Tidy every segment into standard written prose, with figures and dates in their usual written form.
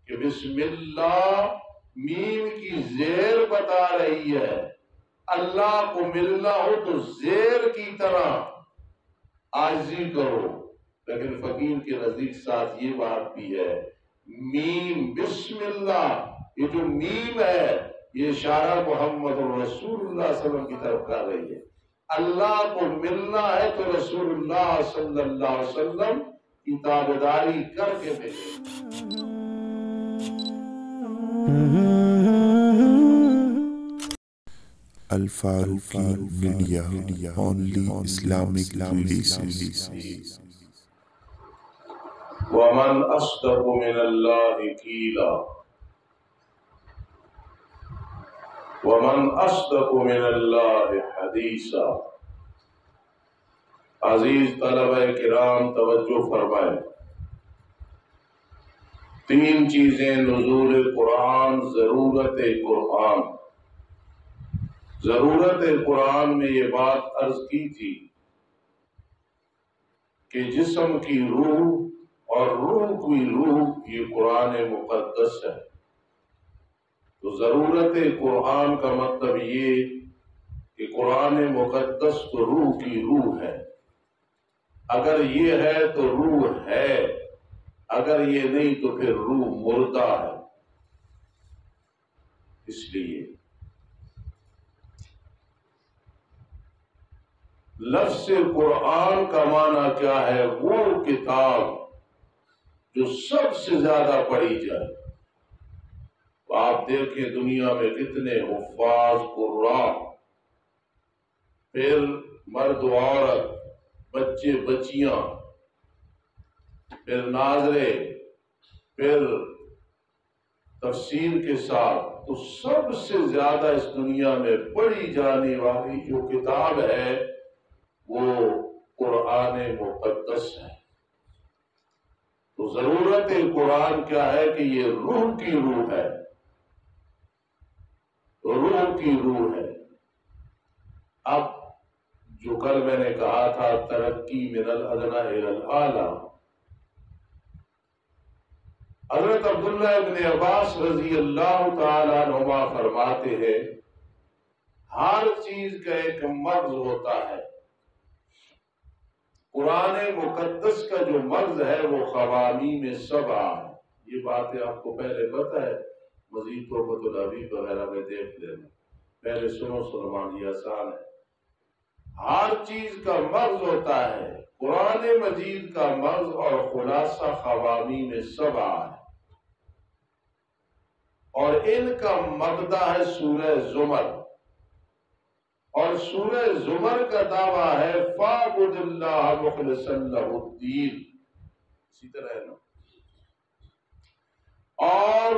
کہ بسم اللہ میم کی زیر بتا رہی ہے، اللہ کو ملنا ہو تو زیر کی طرح عاجزی کرو، لیکن فقیر کے نزدیک ساتھ یہ بات بھی ہے، میم بسم اللہ، یہ جو میم ہے یہ اشارہ محمد رسول اللہ صلی اللہ علیہ وسلم کی طرف کر رہی ہے، اللہ کو ملنا ہے تو رسول اللہ صلی اللہ علیہ وسلم کی تابعداری کر کے ملے۔ Al-Faruqi media, only Islamic releases. ومن اصدق من اللہ قیلا ومن اصدق من اللہ حدیثا۔ عزیز طلبہ کرام توجہ فرمائیں، تین چیزیں نزول قرآن، ضرورت قرآن۔ ضرورت قرآن میں یہ بات عرض کی تھی کہ جسم کی روح اور روح کی روح یہ قرآن مقدس ہے، تو ضرورت قرآن کا مطلب یہ کہ قرآن مقدس تو روح کی روح ہے، اگر یہ ہے تو روح ہے، اگر یہ نہیں تو پھر روح مردہ ہے۔ اس لیے لفظ قرآن کا معنی کیا ہے؟ وہ کتاب جو سب سے زیادہ پڑھی جائے۔ آپ دیکھیں دنیا میں کتنے حفاظ، قراء، پھر مرد و عورت، بچے بچیاں، پھر ناظرے، پھر تفسیر کے ساتھ، تو سب سے زیادہ اس دنیا میں پڑھی جانے والی جو کتاب ہے وہ قرآن مقدس ہے۔ تو ضرورت قرآن کیا ہے کہ یہ روح کی روح ہے، روح کی روح ہے۔ اب جو کل میں نے کہا تھا ترقی من الادنی الی الاعلی، حضرت عبداللہ ابن عباس رضی اللہ تعالی عنہما فرماتے ہیں ہر چیز کا ایک مغز ہوتا ہے، قرآن مقدس کا جو مغز ہے وہ خوامیم سبع ہے۔ یہ باتیں آپ کو پہلے پتہ ہے، مزید توبۃ الحبیب وغیرہ میں دیکھ لینا، پہلے سنو سلمان، یہ آسان ہے۔ ہر چیز کا مغز ہوتا ہے، قرآن مجید کا مغز اور خلاصہ خوامیم سبع ہے، اور ان کا مبدا ہے سورہ زمر، اور سورہ زمر کا دعویٰ ہے فَاعْبُدِ اللَّهَ مُخْلِصًا لَهُ الدِّينَ، اسی طرح ہے نا، اور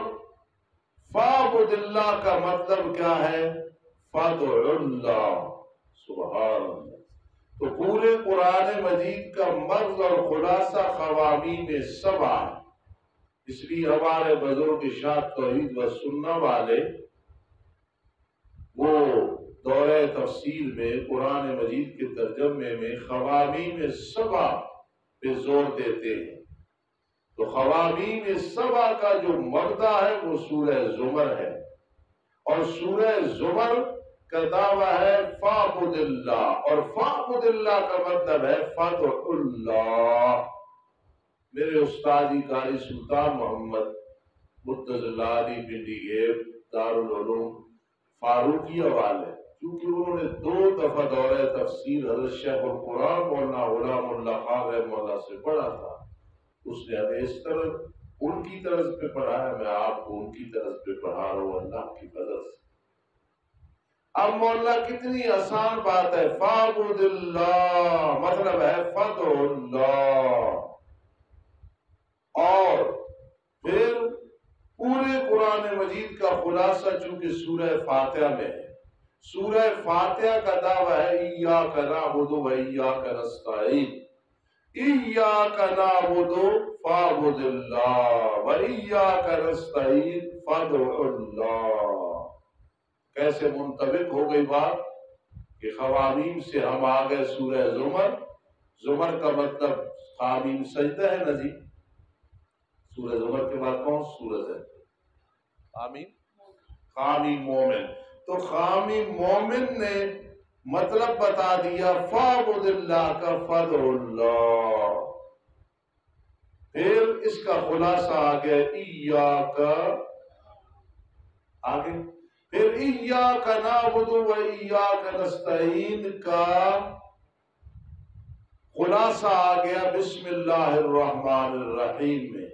فَاعْبُدِ اللَّهَ کا مطلب کیا ہے؟ فَادْعُ اللَّهَ، سبحان اللہ۔ تو پورے قرآن مجید کا مغز اور خلاصہ خوامیم سبع ہے، اس لیے ہمارے بزرگ شاہ توحید و سنہ والے وہ دورہ تفسیر میں قرآن مجید کے ترجمے میں خوامیم سبع پہ زور دیتے ہیں۔ تو خوامیم سبع کا جو مبدا ہے وہ سورہ زمر ہے، اور سورہ زمر کا دعویٰ ہے فَاعْبُدِ اللَّهَ، اور فَاعْبُدِ اللَّهَ کا مطلب ہے فَادْعُ اللَّهَ۔ میرے استادی قاری سلطان محمد مرتضی علی پنڈی گیب دارالعلوم فاروقیہ والے، کیونکہ انہوں نے 2 دفعہ دورہ تفسیر حضرت شیخ القرآن مولانا غلام اللہ خان رحمہ اللہ سے پڑھا تھا، اس نے ہمیں اس طرح ان کی طرز پہ پڑھایا، میں آپ کو ان کی طرز پہ پڑھا رہا ہوں اللہ کی فضل سے۔ اب مولانا کتنی آسان بات ہے، فَاعْبُدِ اللَّهَ مطلب ہے فَادْعُ اللَّهَ، اور پھر پورے قرآن مجید کا خلاصہ چونکہ سورہ فاتحہ میں ہے، سورہ فاتحہ کا دعویٰ ہے ایاک نعبد و ایاک نستعین، ایاک نعبد فاعبد اللہ و ایاک نستعین فادع اللہ۔ کیسے منطبق ہو گئی بات کہ خوامیم سے ہم آگئے سورہ زمر، زمر کا مطلب خوامیم سجدہ ہے نا جی، سورہ زمر کے بعد کون سورت ہے؟ خامی خامی مومن. تو خامی مومن نے مطلب بتا دیا فَاعْبُدِ اللَّهَ کا فَادْعُ اللَّهَ. پھر اس کا خلاصہ آگیا ایاک آگے. پھر ایاک نعبد و ایاک نستعین کا خلاصہ آ گیا بسم اللہ الرحمن الرحیم میں.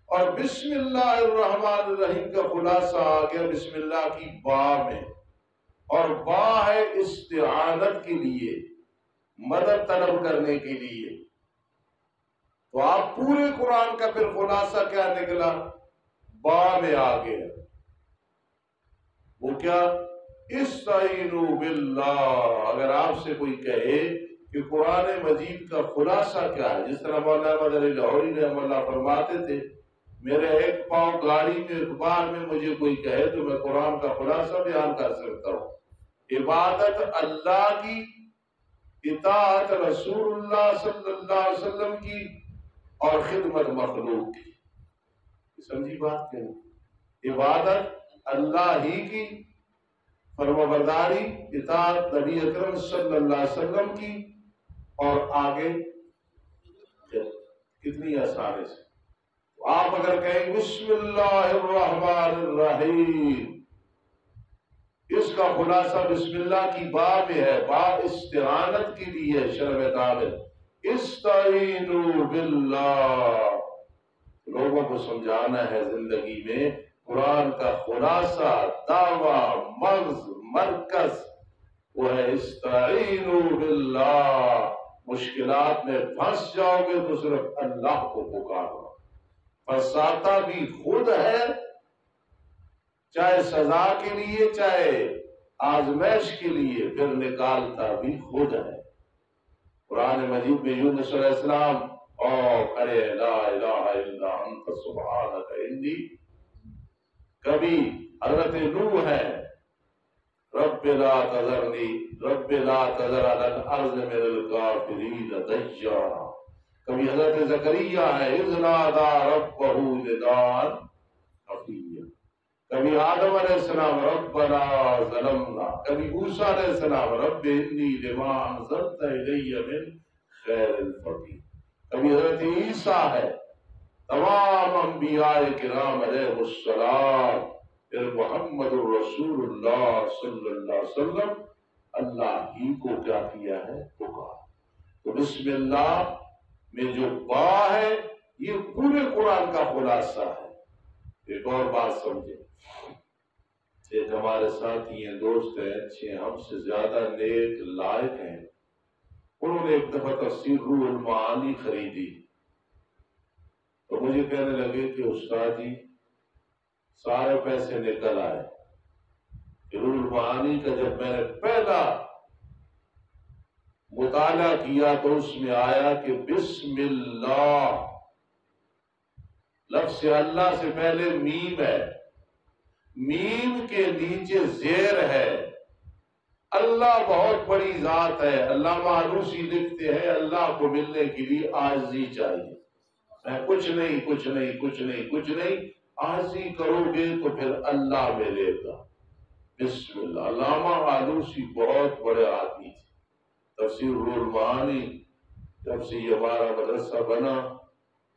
اور بسم اللہ الرحمن الرحیم کا خلاصہ آ گیا بسم اللہ کی با میں. اور با ہے استعانت کے لیے، مدد طلب کرنے کے لیے. تو آپ پورے قرآن کا پھر خلاصہ کیا نکلا؟ با میں آ گیا. وہ کیا؟ استعینوا باللہ. اگر آپ سے کوئی کہے کہ قرآن مجید کا خلاصہ کیا ہے، جس طرح مولانا احمد علی لاہوری رحمہ اللہ فرماتے تھے، میرے ایک پاؤں گاڑی میں اخبار میں مجھے کوئی کہے تو میں قرآن کا خلاصہ بیان کر سکتا ہوں. عبادت اللہ کی، اطاعت رسول اللہ صلی اللہ علیہ وسلم کی، اور خدمت مخلوق کی. سمجھی بات کیا؟ عبادت اللہ ہی کی، فرمانبرداری اطاعت نبی اکرم صلی اللہ علیہ وسلم کی، اور آگے کتنی آسان ہے. آپ اگر کہیں بسم اللہ الرحمن الرحیم، اس کا خلاصہ بسم اللہ کی با میں ہے. با استعانت کے لیے شرم کامل. استعینوا باللہ. لوگوں کو سمجھانا ہے زندگی میں قرآن کا خلاصہ، دعویٰ، مغز، مرکز وہ ہے استعینوا باللہ. مشکلات میں پھنس جاؤ گے تو صرف اللہ کو پکارو. پھنساتا بھی خود ہے، چاہے سزا کے لیے چاہے آزمائش کے لیے، پھر نکالتا بھی خود ہے. قرآن مجید میں یونس علیہ السلام کرے لا الہ الا انت سبحانک انی. کبھی حضرت نوح ہے رب لا تذرنی رب لا تذر علی الارض من الکافرین دیارا. کبھی حضرت زکریا ہے اذ نادى ربہ نداء خفیا. کبھی آدم علیہ السلام ربنا ظلمنا. کبھی موسیٰ علیہ السلام رب انی لما انزلت الی من خیر فقیر. کبھی حضرت عیسیٰ ہے. تمام انبیاء کرام علیہ السلام. پھر محمد الرسول اللہ صلی اللہ علیہ وسلم اللہ ہی کو کیا کیا ہے؟ پکار. تو بسم اللہ میں جو با ہے یہ پورے قرآن کا خلاصہ ہے. ایک اور بات سمجھے، ایک ہمارے ساتھی ہیں، دوست ہیں، اچھے، ہم سے زیادہ نیک لائق ہیں. انہوں نے ایک دفعہ تفسیر روح المعانی خریدی تو مجھے کہنے لگے کہ استاد جی سارے پیسے نکل آئے. روح المعانی کا جب میں نے پہلا مطالعہ کیا تو اس میں آیا کہ بسم اللہ لفظ اللہ سے پہلے میم ہے، میم کے نیچے زیر ہے. اللہ بہت بڑی ذات ہے. علامہ آلوسی لکھتے ہیں اللہ کو ملنے کے لیے عاجزی چاہیے. کچھ نہیں کچھ نہیں کچھ نہیں کچھ نہیں، عاجزی کرو گے تو پھر اللہ ملے گا. بسم اللہ. علامہ آلوسی بہت بڑے آدمی تھے. تفسیر روح المعانی جب سے یہ ہمارا مدرسہ بنا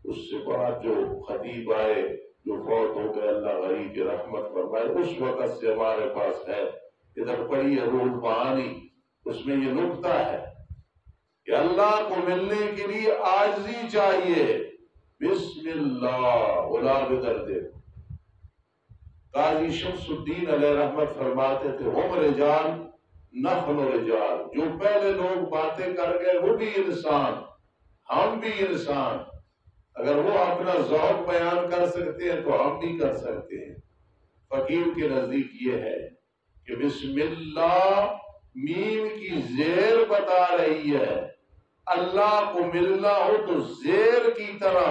اس سے بعد جو خطیب آئے جو فوت ہو گئے اللہ غریب کی رحمت فرمائے، اس وقت سے ہمارے پاس ہے. ادھر پڑھی ہے روح المعانی، اس میں یہ نکتہ ہے کہ اللہ کو ملنے کے لیے عاجزی چاہیے. بسم اللہ. غلام درد قاضی شمس الدین علیہ رحمت فرماتے تھے ہم رجال نحن رجال. جو پہلے لوگ باتیں کر گئے وہ بھی انسان، ہم بھی انسان. اگر وہ اپنا ذوق بیان کر سکتے ہیں تو ہم بھی کر سکتے ہیں. فقیر کے نزدیک یہ ہے کہ بسم اللہ میم کی زیر بتا رہی ہے. اللہ کو ملنا ہو تو زیر کی طرح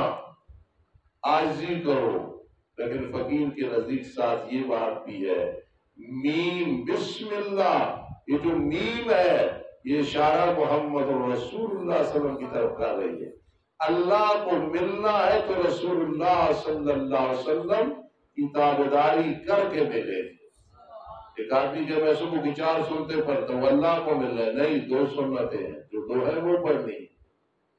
عاجزی کرو. لیکن فقیر کے نزدیک ساتھ یہ بات بھی ہے میم بسم اللہ یہ جو میم ہے یہ اشارہ محمد رسول اللہ صلی اللہ علیہ وسلم کی طرف کر رہی ہے. اللہ کو ملنا ہے تو رسول اللہ صلی اللہ علیہ وسلم کی تابعداری کر کے ملے۔ ایک آدمی کہ میں صبح کی 4 سنتیں پڑھتا ہوں اللہ کو مل رہا ہے، نہیں، 2 سنتیں ہیں، جو 2 ہے وہ پڑھنی۔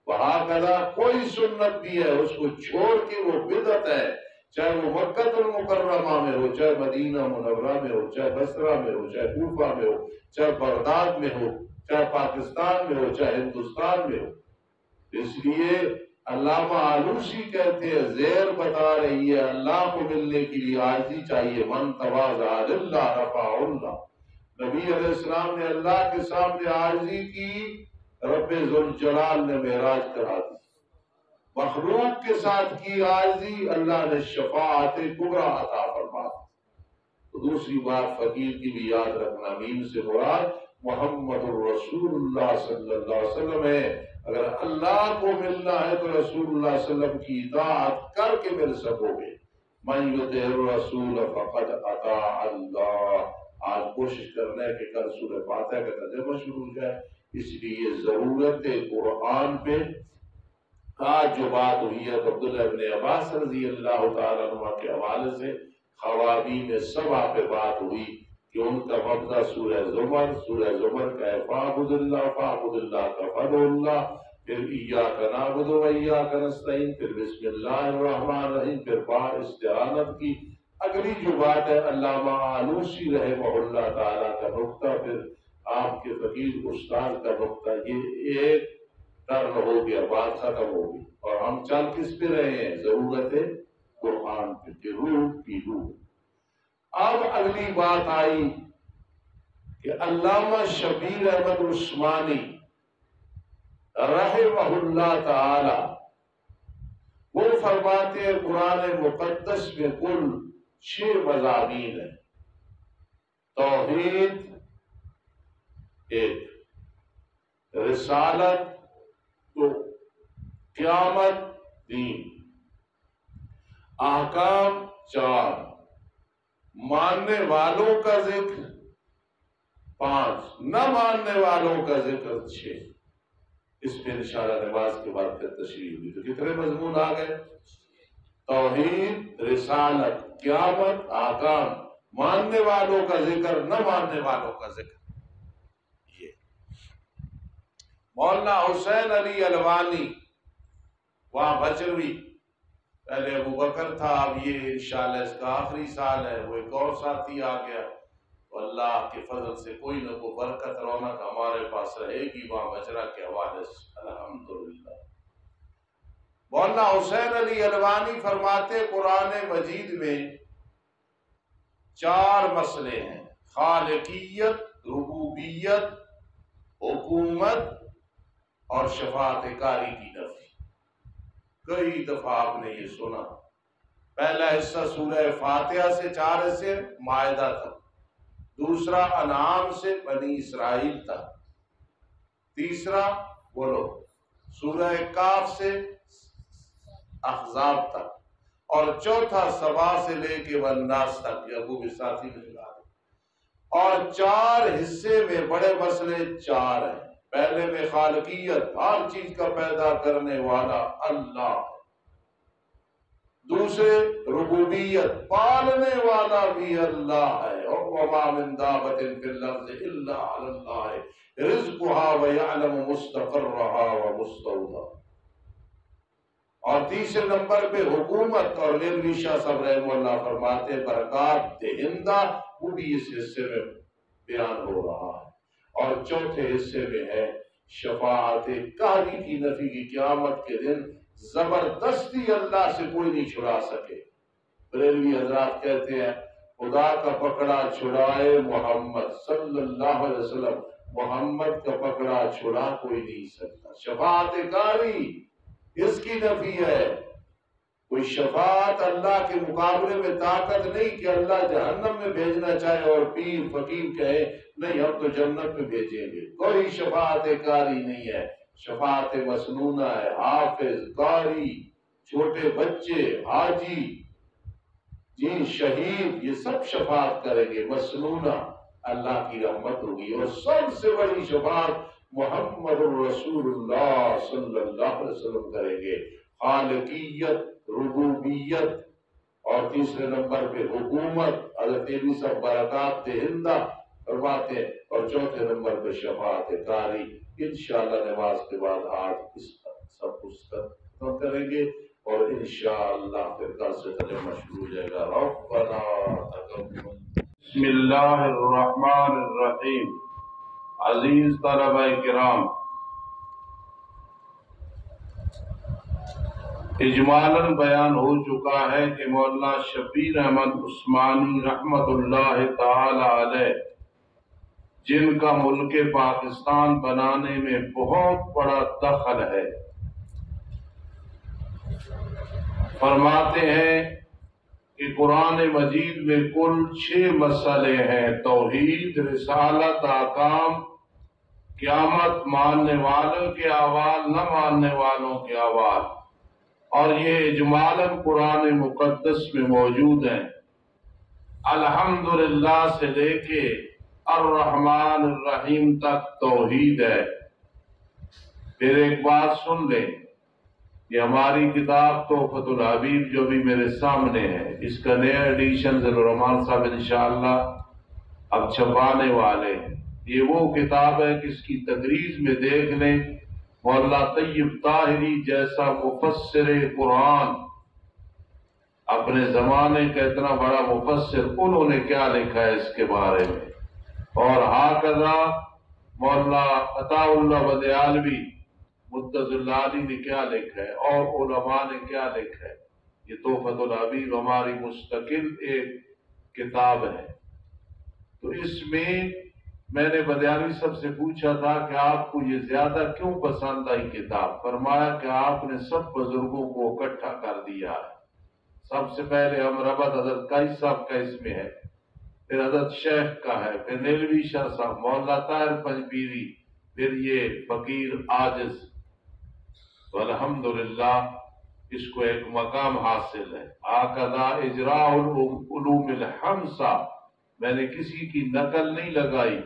وہاں کلا کوئی سنت بھی ہے اس کو چھوڑ کے وہ بدعت ہے، چاہے وہ مکہ المکرمہ میں ہو، چاہے مدینہ منورہ میں ہو، چاہے بصرہ میں ہو، چاہے کوفہ میں ہو، چاہے بغداد میں ہو، چاہے پاکستان میں ہو، چاہے ہندوستان میں ہو۔ اس لیے علامہ آلوسی کہتے ہیں، زیر بتا رہی ہے اللہ کو ملنے کے لیے عاجزی چاہیے، من تواضع للہ رفعہ اللہ۔ نبی علیہ السلام نے اللہ کے سامنے عاجزی کی، رب ذوالجلال نے معراج کرا دی۔ مخلوق کے ساتھ کی عاجزی، اللہ نے شفاعت کبریٰ عطا فرما دی۔ دوسری بات فقیر کی بھی یاد رکھنا، میم سے مراد محمد الرسول اللہ صلی اللہ علیہ وسلم ہے۔ اگر اللہ کو ملنا ہے تو رسول اللہ صلی اللہ علیہ وسلم کی اطاعت کر کے مل سکو گے۔ من یطع الرسول فقد اطاع اللہ۔ آج کوشش کرنا ہے کہ کل سورہ فاتحہ کا ترجمہ شروع ہو جائے، اس لیے ضرورت قرآن پہ آج جو بات ہوئی ہے تو عبداللہ ابن عباس رضی اللہ تعالیٰ عنہ کے حوالے سے خوابین سبع پہ بات ہوئی کہ ان کا مبدا سورہ زمر کا ہے، فاعبد اللہ کا فدع اللہ، پھر ایاک نعبد و ایاک نستعین، پھر بسم اللہ الرحمن الرحیم، پھر بار استعانت کی۔ اگلی جو بات ہے علامہ آلوسی رحمہ اللہ تعالیٰ کا نقطہ، پھر آپ کے فقیر استاد کا نقطہ، یہ ایک ٹرن ہو گیا، بات ختم ہو گئی، اور ہم چل کس پہ رہے ہیں؟ ضرورت قرآن پہ، کہ روح کی روح۔ اب اگلی بات آئی کہ علامہ شبیر احمد عثمانی رحمہ اللہ تعالی وہ فرماتے ہیں قرآن مقدس میں کل 6 مضامین ہیں۔ توحید ایک، رسالت 2، قیامت 3، احکام 4، ماننے والوں کا ذکر 5، نہ ماننے والوں کا ذکر 6۔ اس پہ انشاءاللہ نماز کے بعد پھر تشریح ہوئی۔ تو کتنے مضمون آ گئے؟ توحید، رسالت، قیامت، احکام، ماننے والوں کا ذکر، نہ ماننے والوں کا ذکر۔ یہ مولانا حسین علی الوانی وہاں بچروی، پہلے ابو بکر تھا، اب یہ انشاءاللہ اس کا آخری سال ہے، وہ ایک اور ساتھی آ گیا، تو اللہ کے فضل سے کوئی نہ کوئی برکت رونق ہمارے پاس رہے گی وہاں بچرا کے حوالے سے، الحمدللہ۔ مولانا حسین علی الوانی فرماتے قرآن مجید میں 4 مسئلے ہیں، خالقیت، ربوبیت، حکومت اور شفاعت کاری کی نفی۔ کئی دفعہ آپ نے یہ سنا۔ پہلا حصہ سورہ فاتحہ سے 4 حصے مائدہ تک، دوسرا انعام سے بنی اسرائیل تک، تیسرا بولو سورہ کاف سے احزاب تک، اور چوتھا سبا سے لے کے والناس تک، یہ ابو بساتی میں لگا دیں۔ اور 4 حصے میں بڑے مسئلے 4 ہیں۔ پہلے میں خالقیت، ہر چیز کا پیدا کرنے والا اللہ، دوسرے ربوبیت، پالنے والا بھی اللہ ہے، وَمَا مِن دَابَّةٍ فِي الْأَرْضِ إِلَّا عَلَى اللَّهِ رِزْقُهَا وَيَعْلَمُ مُسْتَقَرَّهَا وَمُسْتَوْدَاهَا۔ اور تیسرے نمبر پہ حکومت، اور نیلوی شاہ صاحب رحمہ اللہ فرماتے برکات دہندہ، وہ بھی اس حصے میں بیان ہو رہا ہے۔ اور چوتھے حصے میں ہے شفاعت کاری کی نفی کی، قیامت کے دن زبردستی اللہ سے کوئی نہیں چھڑا سکے۔ بریلوی حضرات کہتے ہیں خدا کا پکڑا چھڑائے محمد صلی اللہ علیہ وسلم، محمد کا پکڑا چھڑا کوئی نہیں سکتا۔ شفاعت کاری اس کی نفی ہے۔ کوئی شفاعت اللہ کے مقابلے میں طاقت نہیں کہ اللہ جہنم میں بھیجنا چاہے اور پیر فقیر کہے نہیں ہم تو جنت میں بھیجیں گے، کوئی شفاعت کاری نہیں ہے۔ شفاعت مسنونہ ہے، حافظ، قاری، چھوٹے بچے، حاجی، جی شہید، یہ سب شفاعت کریں گے، مسنونہ اللہ کی رحمت ہوگی۔ اور سب سے بڑی شفاعت محمد الرسول اللہ صلی اللہ علیہ وسلم کریں گے۔ خالقیت، ربوبیت، اور تیسرے نمبر پہ حکومت، حضرت علی صاحب برکات ہندہ فرماتے ہیں، اور چوتھے نمبر پہ شفاعت کاری۔ انشاءاللہ نماز کے بعد آج اس سب کچھ ختم کریں گے، اور انشاءاللہ پھر کل سے ترجمہ شروع ہو جائے گا۔ ربنا تقبل۔ بسم اللہ الرحمن الرحیم۔ عزیز طلبہ کرام، اجمالاً بیان ہو چکا ہے کہ مولانا شبیر احمد عثمانی رحمت اللہ تعالی علیہ، جن کا ملک پاکستان بنانے میں بہت بڑا دخل ہے، فرماتے ہیں کہ قرآن مجید میں کل 6 مسئلے ہیں: توحید، رسالت، احکام، قیامت، ماننے والوں کے احوال، نہ ماننے والوں کے احوال، اور یہ اجمالاً قرآن مقدس میں موجود ہیں۔ الحمدللہ سے لے کے الرحمن الرحیم تک توحید ہے۔ پھر ایک بات سن لیں، یہ ہماری کتاب تحفۃ الحبیب جو بھی میرے سامنے ہے، اس کا نیا ایڈیشن ذل الرحمان صاحب انشاءاللہ اب چھپانے والے ہیں۔ یہ وہ کتاب ہے کہ اس کی تدریج میں دیکھ لیں مولانا طیب طاہری جیسا مفسر قرآن، اپنے زمانے کا اتنا بڑا مفسر، انہوں نے کیا لکھا ہے اس کے بارے میں، اور ہاکذا مولانا عطا اللہ بدیالوی مدظ اللہ علی نے کیا لکھا ہے، اور علماء نے کیا لکھا ہے۔ یہ تحفۃ الحبیب ہماری مستقل ایک کتاب ہے۔ تو اس میں نے بدیالوی صاحب سے پوچھا تھا کہ آپ کو یہ زیادہ کیوں پسند آئی کتاب؟ فرمایا کہ آپ نے سب بزرگوں کو اکٹھا کر دیا ہے۔ سب سے پہلے ہم ربط حضرت قائص صاحب کا اس میں ہے، پھر حضرت شیخ کا ہے، پھر نیلوی شاہ صاحب، مولانا طاہر پنجبیری، پھر یہ فقیر عاجز۔ تو الحمدللہ اس کو ایک مقام حاصل ہے۔ آقذا اجراء العلوم الخمسہ، میں نے کسی کی نقل نہیں لگائی،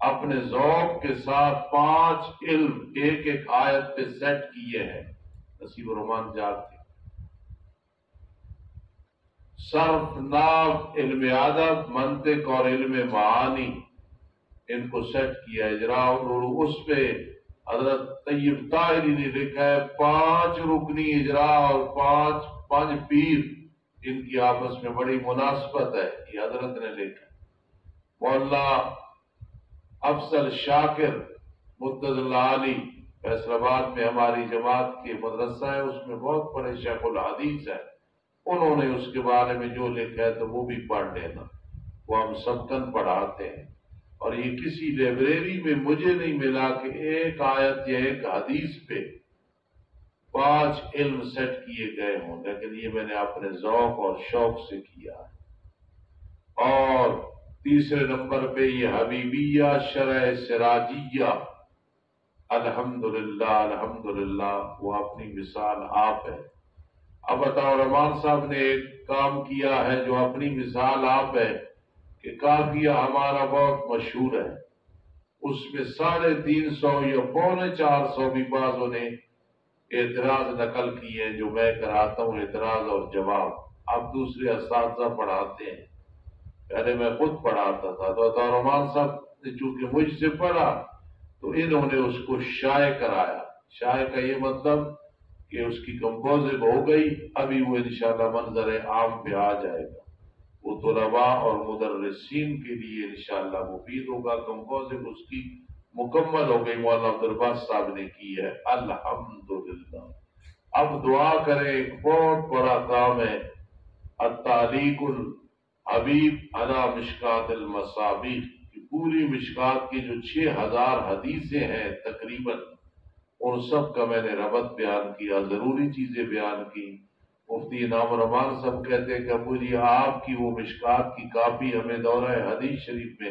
اپنے ذوق کے ساتھ 5 علم ایک ایک آیت پہ سیٹ کیے ہیں۔ نصیب الرحمان جاگ کے صرف، نحو، علم ادب، منطق اور علم معانی، ان کو سیٹ کیا ہے۔ اجراء العلوم، اس پہ حضرت طیب طاہری نے لکھا ہے 5 رکنی اجراء اور 5 پیر، ان کی آپس میں بڑی مناسبت ہے، یہ حضرت نے لکھا۔ مولانا افضل شاکر مدظ اللہ علی، فیصل آباد میں ہماری جماعت کے مدرسہ ہے، اس میں بہت بڑے شیخ الحدیث ہیں، انہوں نے اس کے بارے میں جو لکھا ہے تو وہ بھی پڑھ لینا، وہ ہم سبقاً پڑھاتے ہیں۔ اور یہ کسی لائبریری میں مجھے نہیں ملا کہ ایک آیت یا ایک حدیث پہ 5 علم سیٹ کیے گئے ہوں، لیکن یہ میں نے اپنے ذوق اور شوق سے کیا ہے۔ اور تیسرے نمبر پہ یہ حبیبیہ شرح سراجیہ، الحمدللہ الحمدللہ، وہ اپنی مثال آپ ہے۔ اب عطا الرحمان صاحب نے ایک کام کیا ہے جو اپنی مثال آپ ہے کہ قافیہ ہمارا بہت مشہور ہے، اس میں 350 یا 450 بھی بعضوں نے اعتراض نقل کیے ہیں جو میں کراتا ہوں، اعتراض اور جواب۔ اب دوسرے اساتذہ پڑھاتے ہیں، پہلے میں خود پڑھاتا تھا، تو عطا الرحمان صاحب نے چونکہ مجھ سے پڑھا تو انہوں نے اس کو شائع کرایا۔ شائع کا یہ مطلب کہ اس کی کمپوزنگ ہو گئی، ابھی وہ انشاءاللہ منظر عام پہ آ جائے گا، وہ طلباء اور مدرسین کے لیے انشاءاللہ مفید ہوگا۔ کمپوزنگ اس کی مکمل ہو گئی، مولانا عبدالباسط صاحب نے کی ہے، الحمدللہ۔ اب دعا کریں، ایک بہت بڑا کام ہے، التعلیق الحبیب علی مشکات المصابیح، کی پوری مشکات کی جو 6000 حدیثیں ہیں تقریباً، ان سب کا میں نے ربط بیان کیا، ضروری چیزیں بیان کی۔ مفتی انعام الرحمان صاحب کہتے ہیں کہ ابو جی آپ کی وہ مشکات کی کاپی ہمیں دورہ حدیث شریف میں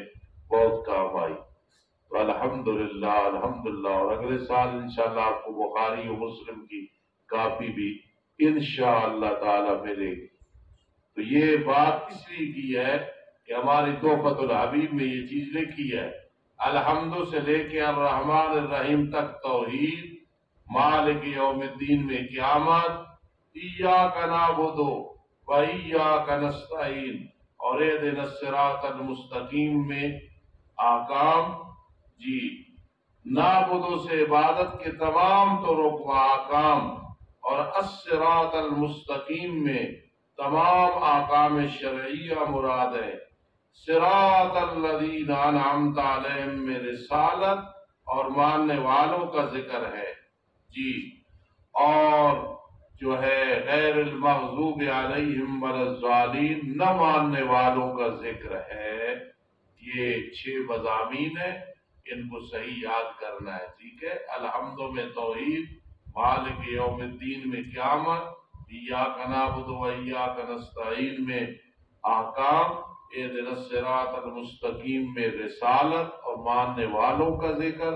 بہت کام آئی، تو الحمدللہ الحمدللہ۔ اور اگلے سال انشاءاللہ آپ کو بخاری و مسلم کی کاپی بھی انشاءاللہ تعالی ملے گی۔ تو یہ بات اس لیے کی ہے کہ ہماری تحفۃ الحبیب میں یہ چیز لکھی ہے، الحمد سے لے کے الرحمن الرحیم تک توحید، مالک یوم الدین میں قیامت، ایاک نعبد وَإِيَّاكَ نَسْتَعِينُ اور اهْدِنَا الصِّرَاطَ الْمُسْتَقِيم میں آکام جی نعبدو سے عبادت کے تمام طرق و آکام اور الصراط المستقیم میں تمام آکام شرعیہ مراد ہے. صراط الذین انعمت علیہم میں رسالت اور ماننے والوں کا ذکر ہے جی، اور جو ہے غیر المغضوب علیہم ولا الضالین نہ ماننے والوں کا ذکر ہے. یہ 6 مضامین ہیں، ان کو صحیح یاد کرنا ہے. ٹھیک ہے. الحمد میں توحید، مالک یوم الدین میں قیامت، ایاک نعبد و ایاک نستعین میں احکام، اہدنا الصراط المستقیم میں رسالت اور ماننے والوں کا ذکر،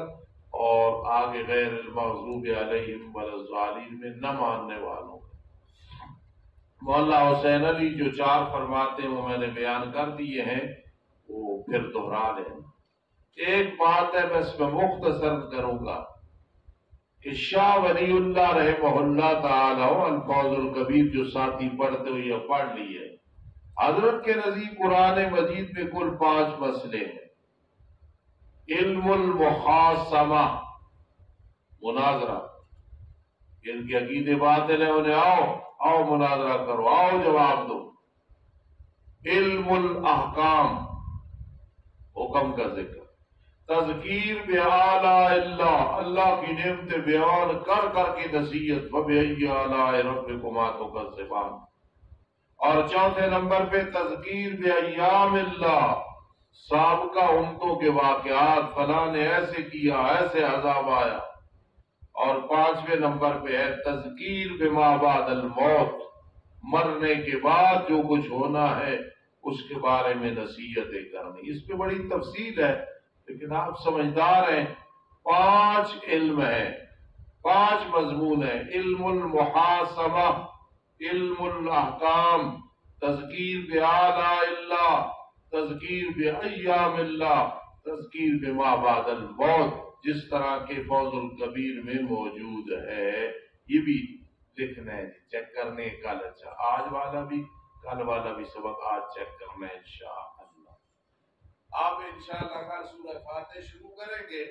اور آگے غیر المغضوب علیہم ولا الضالین میں نہ ماننے والوں کا. مولانا حسین علی جو 4 فرماتے ہیں وہ میں نے بیان کر دیے ہیں، وہ پھر دہرا لیں. ایک بات ہے بس میں مختصر کروں گا کہ شاہ ولی اللہ رحمہ اللہ تعالی الفوز الکبیر جو ساتھی پڑھتے ہوئے یہ پڑھ لیے، حضرت کے نزدیک قرآن مجید میں کل 5 مسئلے ہیں. علم المخاصمہ، مناظرہ، ان کی عقیدے باطل ہے انہیں آؤ مناظرہ کرو، آؤ جواب دو. علم الاحکام، حکم کا ذکر. تذکیر بآلاء اللہ، اللہ کی نعمت بیان کر کر کے نصیحت. فبأي آلاء ربكما تكذبان. اور چوتھے نمبر پہ تذکیر بأیام اللہ، سابقہ امتوں کے واقعات، فلاں نے ایسے کیا، ایسے عذاب آیا. اور 5ویں نمبر پہ ہے تذکیر بما بعد الموت، مرنے کے بعد جو کچھ ہونا ہے اس کے بارے میں نصیحتیں کرنی. اس پہ بڑی تفصیل ہے لیکن آپ سمجھدار ہیں. 5 علم ہیں، 5 مضمون ہیں. علم المحاسبہ، علم الاحکام، تذکیر بآلاء اللہ، تذکیر بأیام اللہ، تذکیر بما بعد الموت، جس طرح کے فوز الکبیر میں موجود ہے. یہ بھی لکھنا ہے، چیک کرنے. کل اچھا آج والا بھی، کل والا بھی سبق آج چیک کرنا ہے انشاءاللہ. آپ انشاءاللہ کل سورہ فاتح شروع کریں گے،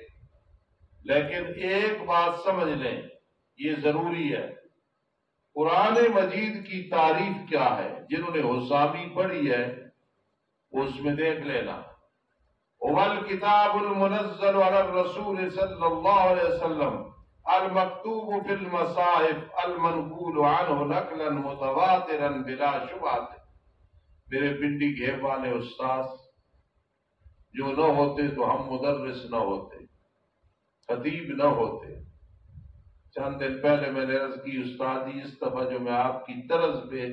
لیکن ایک بات سمجھ لیں، یہ ضروری ہے. قرآن مجید کی تعریف کیا ہے؟ جنہوں نے حسامی پڑھی ہے اس میں دیکھ لینا. وَالْكِتَابُ الْمُنَزَّلُ عَلَى الرَّسُولِ صلی اللہ علیہ وسلم المکتوب فی المصاحف المنقول عنہ نقلا متواترا بلا شبہۃ. میرے پنڈی گھیب والے استاذ جو نہ ہوتے تو ہم مدرس نہ ہوتے، خطیب نہ ہوتے. چند دن پہلے میں نے عرض کی استاد جی اس دفعہ جو میں آپ کی طرز پہ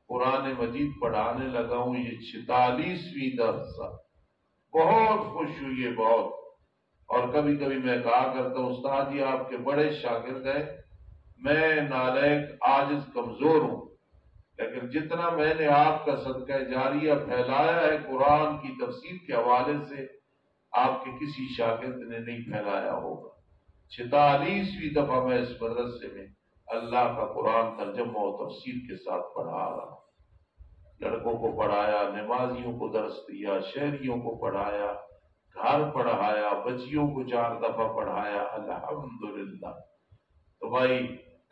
قرآن مجید پڑھانے لگا ہوں یہ 46ویں درس، بہت خوش ہوئی ہے بہت. اور کبھی کبھی میں کہا کرتا ہوں استاد جی آپ کے بڑے شاگرد ہیں، میں نالائق عاجز کمزور ہوں، لیکن جتنا میں نے آپ کا صدقہ جاریہ پھیلایا ہے قرآن کی تفسیر کے حوالے سے آپ کے کسی شاگرد نے نہیں پھیلایا ہوگا. 46ویں دفعہ میں اس مدرسے میں اللہ کا قرآن ترجمہ و تفسیر کے ساتھ پڑھا رہا ہوں. لڑکوں کو پڑھایا، نمازیوں کو درس دیا، شہریوں کو پڑھایا، گھر پڑھایا، بچیوں کو 4 دفعہ پڑھایا. الحمدللہ. تو بھائی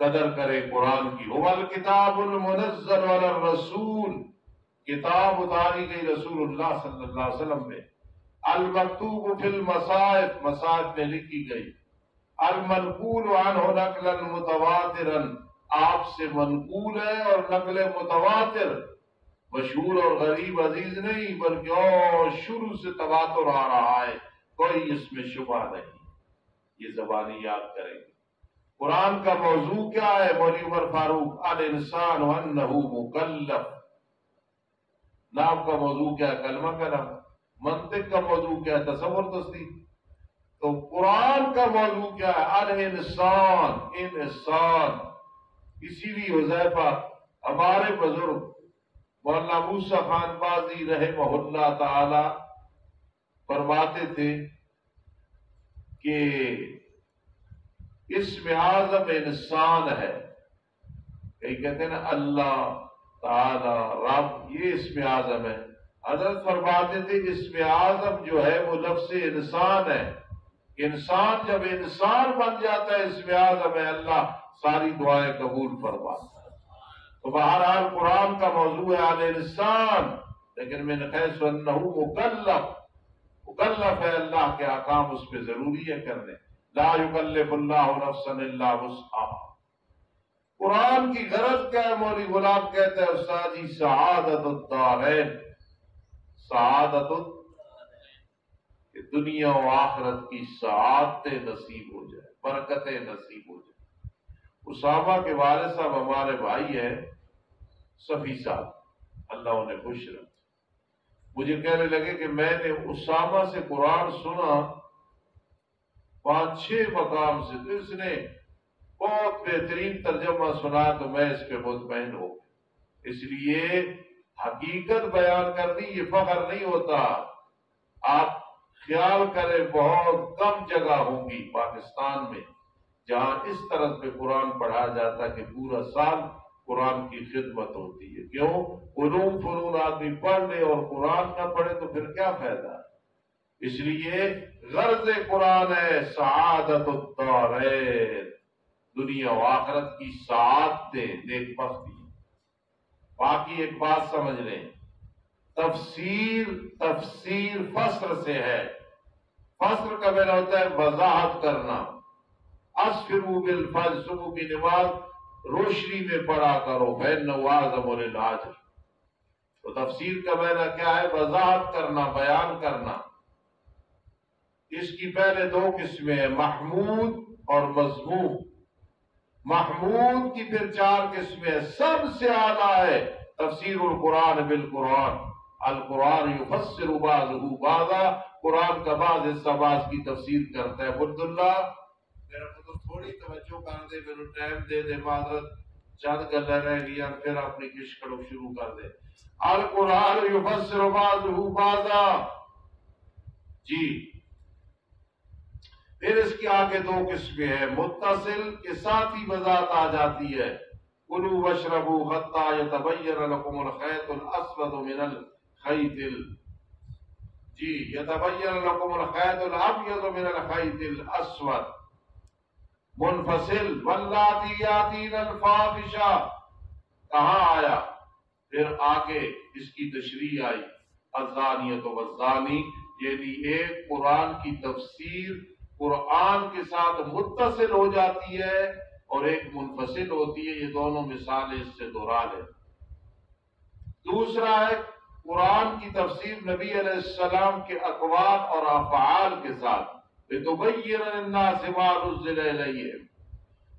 قدر کرے قرآن کی. وَالْكِتَابُ الْمُنَزَّلُ عَلَى الرَّسُولِ، کتاب اتاری گئی رسول اللہ صلی اللہ علیہ وسلم میں. المکتوب فی المصاحف، مصاحف میں لکھی گئی. المنقول عنہ نقلا متواترا، آپ سے منقول ہے اور نقل متواتر، مشہور اور غریب عزیز نہیں بلکہ شروع سے تواتر آ رہا ہے، کوئی اس میں شبہ نہیں. یہ زبانی یاد کریں گے. قرآن کا موضوع کیا ہے؟ مولوی عمر فاروق الانسان وانہ مکلف. نام کا موضوع کیا ہے؟ کلمہ کلام. منطق کا موضوع کیا ہے؟ تصور تصدیق. تو قرآن کا موضوع کیا ہے؟ الانسان، انسان. اسی لیے حذیفہ ہمارے بزرگ مولانا موسیٰ خان بازی رحمہ اللہ تعالی فرماتے تھے کہ اسم اعظم انسان ہے. کئی کہتے ہیں نا اللہ، تعالی رب، یہ اسم اعظم ہے۔ حضرت فرماتے تھے اسم اعظم جو ہے وہ لفظ انسان ہے، انسان جب انسان بن جاتا ہے اسم اعظم ہے، اللہ ساری دعائیں قبول فرماتا ہے۔ تو بہرحال قرآن کا موضوع ہے الانسان، لیکن من حیث انہ مکلف ہے، اللہ کے احکام اس پہ ضروری ہے کرنے۔ لا یکلف اللہ نفسا الا وسعها۔ قرآن کی غرض کیا ہے؟ مولوی غلام کہتے ہیں استاد جی، سعادت الدارین، سعادت کہ دنیا و آخرت کی سعادتیں نصیب ہو جائے، برکتیں نصیب ہو جائے۔ اسامہ کے والد صاحب ہمارے بھائی ہیں صفی صاحب، اللہ انہیں خوش رکھے، مجھے کہنے لگے کہ میں نے اسامہ سے قرآن سنا 5-6 مقام سے، تو اس نے بہت بہترین ترجمہ سنا، تو میں اس پہ مطمئن ہوں۔ اس لیے حقیقت بیان کرنی یہ فخر نہیں ہوتا۔ آپ خیال کریں بہت کم جگہ ہوں گی پاکستان میں جہاں اس طرح پہ قرآن پڑھا جاتا کہ پورا سال قرآن کی خدمت ہوتی ہے۔ کیوں؟ علوم فنون آدمی پڑھ لے اور قرآن نہ پڑھے تو پھر کیا فائدہ؟ اس لیے غرض قرآن ہے سعادت الدارین، دنیا و آخرت کی سعادتیں، نیک بختی۔ باقی ایک بات سمجھ لیں، تفسیر فسر سے ہے۔ فسر کا معنی ہوتا ہے وضاحت کرنا۔ اسفروا بالفجر، صبح کی نماز روشنی میں پڑھا کرو، فإنہ أعظم للأجر۔ تو تفسیر کا معنی کیا ہے؟ وضاحت کرنا، بیان کرنا۔ اس کی پہلے 2 قسمیں ہیں، محمود اور مذموم۔ محمود کی پھر 4 قسمیں، سب سے اعلیٰ ہے تفسیر القرآن بالقرآن، القرآن یفسر بعضہ بعضا، قرآن کا بعض حصہ بعض کی تفسیر کرتا ہے۔ عبداللہ میرا تو تھوڑی توجہ کر دے، میرے ٹائم دے دے، معذرت چند گلیں رہ گئی، پھر اپنی کشکڑ شروع کر دے۔ القرآن یفسر بعضہ بعضا، جی۔ پھر اس کے آگے 2 قسمیں ہیں، متصل کے ساتھ ہی بذات آ جاتی ہے، کلوا واشربوا حتی یتبین لکم الخیط الاسود من الخیط جی یتبین لکم الخیط الابیض من الخیط الاسود منفصل واللاتی یاتین الفاحشہ، کہاں آیا؟ پھر آگے اس کی تشریح آئی، الزانیۃ والزانی، یعنی ایک قرآن کی تفسیر قرآن کے ساتھ متصل ہو جاتی ہے اور ایک منفصل ہوتی ہے، یہ دونوں مثالیں اس سے دہرا لیں۔ دوسرا ہے قرآن کی تفسیر نبی علیہ السلام کے اقوال اور افعال کے ساتھ، لِتُبَيِّنَ لِلنَّاسِ مَا نُزِّلَ إِلَيْهِمْ۔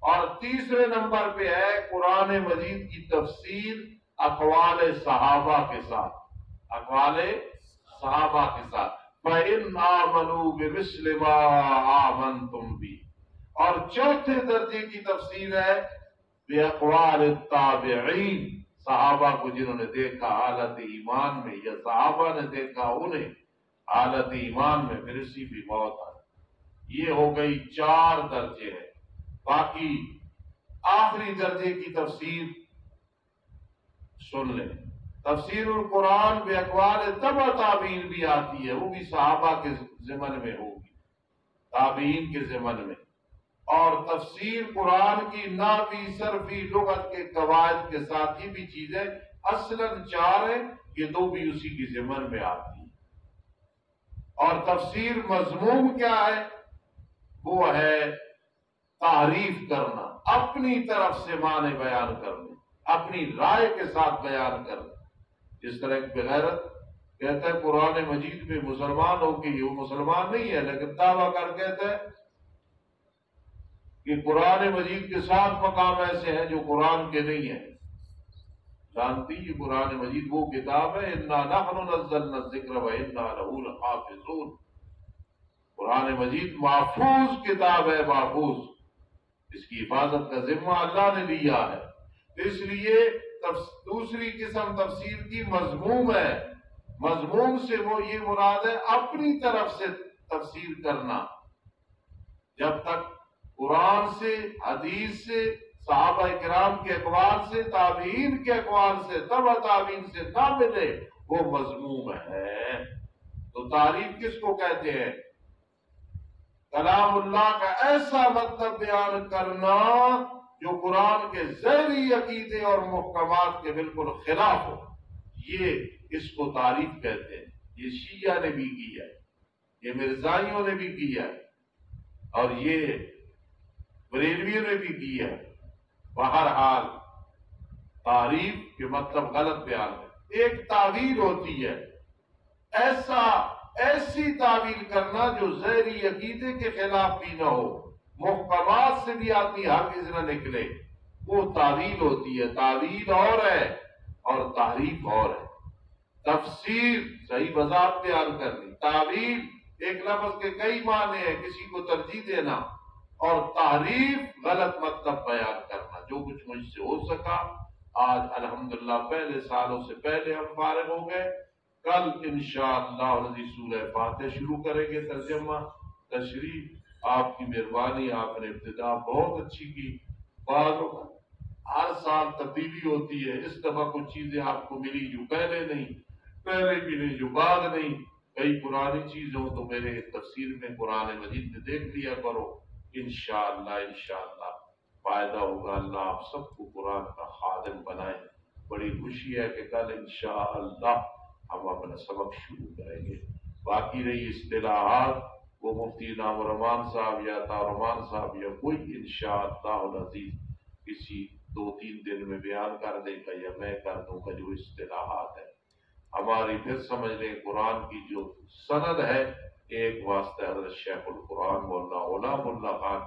اور تیسرے نمبر پہ ہے قرآن مجید کی تفسیر اقوال صحابہ کے ساتھ، اقوال صحابہ کے ساتھ، فَإِنْ آمَنُوا بِمِثْلِ مَا آمَنْتُمْ بِهِ۔ اور چوتھے درجے کی تفسیر ہے بِأَقْوَالِ التَّابِعِينَ، صحابہ کو جنہوں نے دیکھا حالت ایمان میں، یا صحابہ نے دیکھا انہیں حالت ایمان میں، پھر اسی بھی موت آئی۔ یہ ہو گئی 4 درجے ہیں۔ باقی آخری درجے کی تفسیر سن لیں، تفسیر القرآن بے اقوال تبع تابعین بھی آتی ہے، وہ بھی صحابہ کے ضمن میں ہوگی، تابعین کے ضمن میں۔ اور تفسیر قرآن کی نحوی صرفی لغت کے قواعد کے ساتھ، یہ بھی چیزیں اصلاً 4 ہیں، یہ 2 بھی اسی کی ضمن میں آتی ہیں۔ اور تفسیر مضمون کیا ہے؟ وہ ہے تعریف کرنا، اپنی طرف سے معنی بیان کرنے، اپنی رائے کے ساتھ بیان کرنا۔ جس طرح ایک بغیرت کہتا ہے قرآن مجید میں مسلمان ہو کہ یہ مسلمان نہیں ہے، لیکن دعویٰ کر کہتا ہے کہ قرآن مجید کے 7 مقام ایسے ہیں جو قرآن کے نہیں ہیں۔ جانتی یہ قرآن مجید وہ کتاب ہے، اِنَّا نَحْنُ نَزَّلْنَا الذِّكْرَ وَإِنَّا لَهُ لَحَافِظُونَ۔ قرآن مجید محفوظ کتاب ہے، محفوظ، اس کی حفاظت کا ذمہ اللہ نے لیا ہے۔ اس لیے دوسری قسم تفسیر کی مضموم ہے، مضموم سے وہ یہ مراد ہے اپنی طرف سے تفسیر کرنا۔ جب تک قرآن سے، حدیث سے، صحابہ کرام کے اقوال سے، تابعین کے اقوال سے، تبع تابعین سے نہ ملے وہ مذموم ہے۔ تو تعریف کس کو کہتے ہیں؟ کلام اللہ کا ایسا مطلب بیان کرنا جو قرآن کے ظاہری عقیدے اور محکمات کے بالکل خلاف ہو، یہ اس کو تعریف کہتے ہیں۔ یہ شیعہ نے بھی کی ہے، یہ مرزائیوں نے بھی کی ہے، اور یہ بریلویوں نے بھی کی ہے۔ بہرحال تعریف کے مطلب غلط بیان ہے۔ ایک تعویل ہوتی ہے، ایسی تعویل کرنا جو ظاہری عقیدے کے خلاف بھی نہ ہو، محکمات سے بھی آدمی حافظ نہ نکلے، وہ تعویل ہوتی ہے۔ تعویل اور ہے اور تحریف اور ہے۔ تفسیر صحیح وضاحت بیان کرنی، تعویل ایک لفظ کے کئی معنی ہیں، کسی کو ترجیح دینا، اور تحریف غلط مطلب بیان کرنا۔ جو کچھ مجھ سے ہو سکا آج الحمدللہ پہلے سالوں سے پہلے ہم فارغ ہو گئے، کل انشاءاللہ سورہ فاتحہ شروع کریں گے ترجمہ تشریح۔ آپ کی مہربانی، آپ نے ابتدا بہت اچھی کی۔ بعض ہر سال تبدیلی ہوتی ہے، اس دفعہ کچھ چیزیں آپ کو ملی جو پہلے نہیں، پہلے کی نہیں جو بعد نہیں، کئی پرانی چیزیں ہوں تو میرے تفسیر میں قرآن مجید میں دیکھ لیا کرو۔ انشاءاللہ فائدہ ہوگا۔ اللہ آپ سب کو قرآن کا خادم بنائے۔ بڑی خوشی ہے کہ کل انشاءاللہ ہم اپنا سبق شروع کریں گے۔ باقی رہی اصطلاحات وہ مفتی نام الرحمان صاحب یا طارمان صاحب یا کوئی انشاءاللہ العزیز کسی 2-3 دن میں بیان کر دے گا یا میں کر دوں گا جو اصطلاحات ہے ہماری۔ پھر سمجھ لیں قرآن کی جو سند ہے، ایک واسطہ حضرت شیخ القرآن مولانا غلام اللہ خان،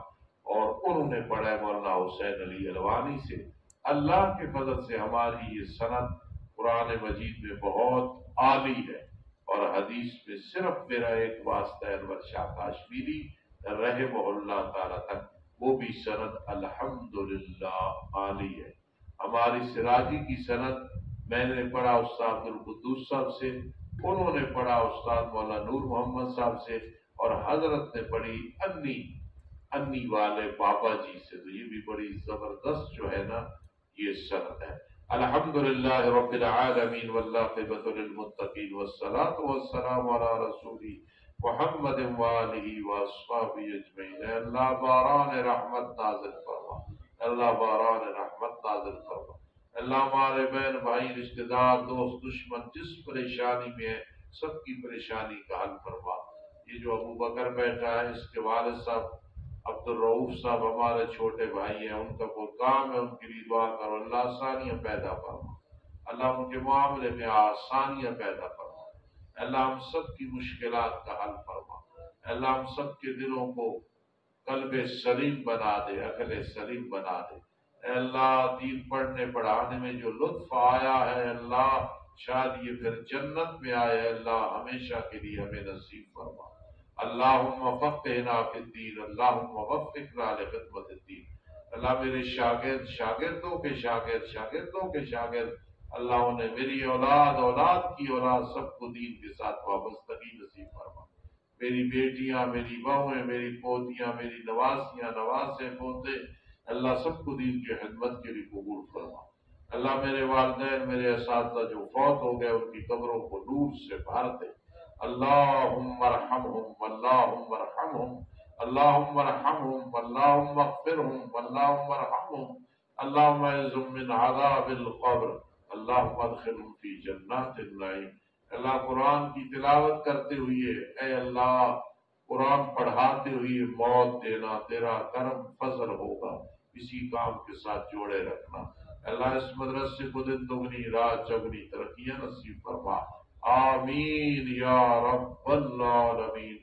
اور انہوں نے پڑھا ہے مولانا حسین علی الوانی سے۔ اللہ کے فضل سے ہماری یہ سند قرآن مجید میں بہت عالی ہے، اور حدیث میں صرف میرا ایک واسطہ انور شاہ کاشمیری رحمہ اللہ تعالیٰ تک، وہ بھی سند الحمدللہ عالی ہے۔ ہماری سراجی کی سند میں نے پڑھا استاد عبدالقدوس صاحب سے، انہوں نے پڑھا استاد مولانا نور محمد صاحب سے، اور حضرت نے پڑھی انی والے بابا جی سے۔ تو یہ بھی بڑی زبردست جو ہے نا یہ سند ہے۔ الحمدللہ رب العالمین والعاقبۃ للمتقین والصلاۃ والسلام علی رسول محمد وآلہ واصحابہ اجمعین۔ اللہ باران رحمت نازل فرما، اللہ باران رحمت نازل فرما۔ اللہ ہمارے بہن بھائی رشتہ دار دوست دشمن جس پریشانی میں ہے سب کی پریشانی کا حل فرما۔ یہ جو ابو بکر بیٹھا ہے اس کے والد صاحب عبدالرؤوف صاحب ہمارے چھوٹے بھائی ہیں، ان کا کوئی کام ہے، ان کے لیے دعا کرو، اللہ آسانیاں پیدا فرما، اللہ ان کے معاملے میں آسانیاں پیدا فرما، اللہ ہم سب کی مشکلات کا حل فرما، اللہ ہم سب کے دلوں کو قلب سلیم بنا دے، عقل سلیم بنا دے۔ اے اللہ دین پڑھنے پڑھانے میں جو لطف آیا ہے اللہ شاید یہ پھر جنت میں آئے، اللہ ہمیشہ کے لیے ہمیں نصیب فرما۔ اللہم فقہنا فی الدین، اللہم وفقنا لخدمت الدین۔ اللہ میرے شاگردوں کے شاگرد اللہ انہیں میری اولاد کی اولاد سب کو دین کے ساتھ وابستگی نصیب فرما۔ میری بیٹیاں، میری بہویں، میری پوتیاں، میری نواسیاں، نواسے، پوتے، اللہ سب کو دین کی خدمت کے لیے قبول فرما۔ اللہ میرے والدین، میرے اساتذہ جو فوت ہو گئے ان کی قبروں کو نور سے بھر دے۔ اللہم ارحمہم، اللہم ارحمہم، اللہم ارحمہم، اللہم اغفرہم، اللہم ارحمہم، اللہم اعذہم من عذاب القبر، اللہم ادخلہم فی جنات النعیم۔ اللہ قرآن کی تلاوت کرتے ہوئے اے اللہ قرآن پڑھاتے ہوئے موت دینا تیرا کرم فضل ہوگا، اسی کام کے ساتھ جوڑے رکھنا۔ اللہ اس مدرسے کو دن دگنی رات چگنی ترقیاں نصیب فرما، آمین یا رب العالمین۔